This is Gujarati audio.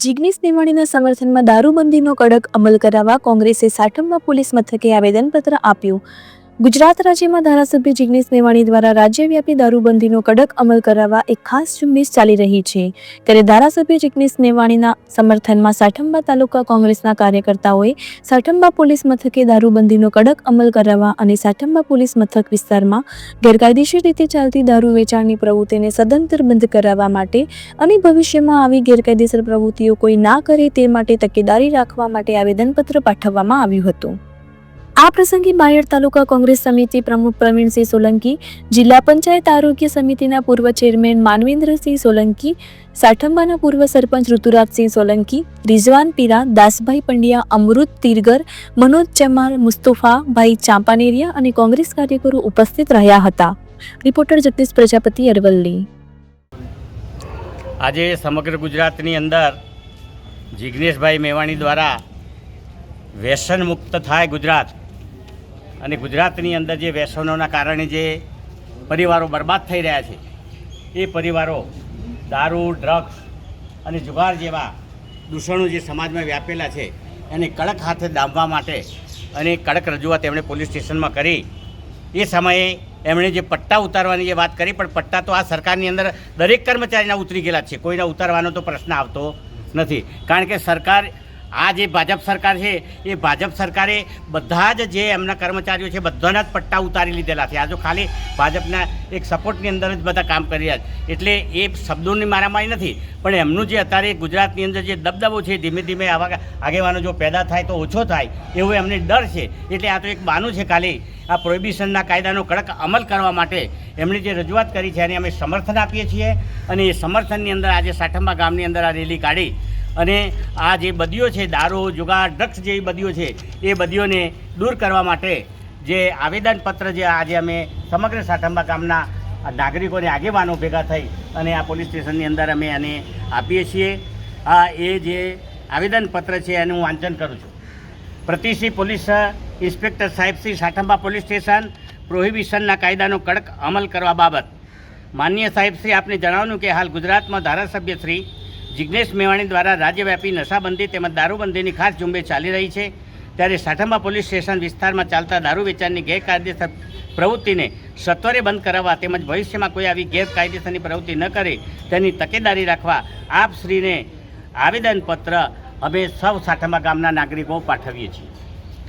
જિગ્નેશ મેવાણીના સમર્થનમાં દારૂબંધીનો કડક અમલ કરાવવા કોંગ્રેસે સાઠંબા પોલીસ મથકે આવેદનપત્ર આપ્યું. ગુજરાત રાજ્યમાં ધારાસભ્ય જિગ્નેશ મેવાણી દ્વારા રાજ્યવ્યાપી દારૂબંધીનો કડક અમલ કરાવવા એક ખાસ ઝુંબેશ ચાલી રહી છે. ત્યારે ધારાસભ્ય જિગ્નેશ મેવાણીના સમર્થનમાં સાઠંબા તાલુકા કોંગ્રેસના કાર્યકર્તાઓએ સાઠંબા પોલીસ મથકે દારૂબંધીનો કડક અમલ કરાવવા અને સાઠંબા પોલીસ મથક વિસ્તારમાં ગેરકાયદેસર રીતે ચાલતી દારૂ વેચાણની પ્રવૃત્તિને સદંતર બંધ કરાવવા માટે અને ભવિષ્યમાં આવી ગેરકાયદેસર પ્રવૃત્તિઓ કોઈ ના કરે તે માટે તકેદારી રાખવા માટે આવેદનપત્ર પાઠવવામાં આવ્યું હતું. આ પ્રસંગે બાયડ તાલુકા કોંગ્રેસ સમિતિ પ્રમુખ પ્રવીણસિંહ સોલંકી, જિલ્લા પંચાયત આરોગ્ય સમિતિના પૂર્વ ચેરમેન માનવેન્દ્રસિંહ સોલંકી, સાઠંબાના પૂર્વ સરપંચ ઋતુરાજસિંહ સોલંકી, રિઝવાન પીરા, દાસભાઈ પંડ્યા, અમૃત તીરગર, મનોજ ચમાર, મુસ્તફા ભાઈ ચાંપાનેરિયા અને કોંગ્રેસ કાર્યકરો ઉપસ્થિત રહ્યા હતા. રિપોર્ટર જગદીશ પ્રજાપતિ, અરવલ્લી. આજે સમગ્ર ગુજરાતની અંદર જિગ્નેશભાઈ મેવાણી દ્વારા વ્યસન મુક્ત થાય ગુજરાત અને ગુજરાતની અંદર જે વ્યસનોના કારણે જે પરિવારો બરબાદ થઈ રહ્યા છે એ પરિવારો દારૂ, ડ્રગ્સ અને જુગાર જેવા દૂષણો જે સમાજમાં વ્યાપેલા છે એને કડક હાથે દાબવા માટે અને કડક રજૂઆત એમણે પોલીસ સ્ટેશનમાં કરી. એ સમયે એમણે જે પટ્ટા ઉતારવાની જે વાત કરી, પણ પટ્ટા તો આ સરકારની અંદર દરેક કર્મચારીના ઉતરી ગયેલા છે, કોઈના ઉતારવાનો તો પ્રશ્ન આવતો નથી. કારણ કે સરકાર, આ જે ભાજપ સરકાર છે એ ભાજપ સરકારે બધા જ જે એમના કર્મચારીઓ છે બધાના જ પટ્ટા ઉતારી લીધેલા છે. આ જો ખાલી ભાજપના એક સપોર્ટની અંદર જ બધા કામ કરી રહ્યા છે. એટલે એ શબ્દોની મારામારી નથી, પણ એમનું જે અત્યારે ગુજરાતની અંદર જે દબદબો છે ધીમે ધીમે આવા આગેવાનો જો પેદા થાય તો ઓછો થાય એવો એમને ડર છે. એટલે આ તો એક બહાનું છે ખાલી આ પ્રોહિબિશનના કાયદાનો કડક અમલ કરવા માટે એમણે જે રજૂઆત કરી છે એને અમે સમર્થન આપીએ છીએ. અને એ સમર્થનની અંદર આજે સાઠંબા ગામની અંદર આ રેલી કાઢી અને આ જે બદીઓ છે, દારૂ, જુગાર, ડ્રગ્સ જેવી બદીઓ છે એ બદીઓને દૂર કરવા માટે જે આવેદનપત્ર જે આજે અમે સમગ્ર સાઠંબા ગામના નાગરિકોને આગેવાનો ભેગા થઈ અને આ પોલીસ સ્ટેશનની અંદર અમે એને આપીએ છીએ. એ જે આવેદનપત્ર છે એનું હું વાંચન કરું છું. પ્રતિશ્રી પોલીસ ઇન્સ્પેક્ટર સાહેબ શ્રી સાઠંબા પોલીસ સ્ટેશન, પ્રોહિબિશનના કાયદાનો કડક અમલ કરવા બાબત માનનીય સાહેબ શ્રી આપને જણાવ્યું કે હાલ ગુજરાતમાં ધારાસભ્ય શ્રી જિગ્નેશ મેવાણી દ્વારા રાજ્યવ્યાપી નશાબંધી તેમજ દારૂબંધીની ખાસ ઝુંબેશ ચાલી રહી છે. ત્યારે સાઠંબા પોલીસ સ્ટેશન વિસ્તારમાં ચાલતા દારૂ વેચાણની ગેરકાયદેસર પ્રવૃત્તિને સત્વરે બંધ કરાવવા તેમજ ભવિષ્યમાં કોઈ આવી ગેરકાયદેસરની પ્રવૃત્તિ ન કરે તેની તકેદારી રાખવા આપ શ્રીને આવેદનપત્ર અમે સૌ સાઠંબા ગામના નાગરિકો પાઠવીએ છીએ.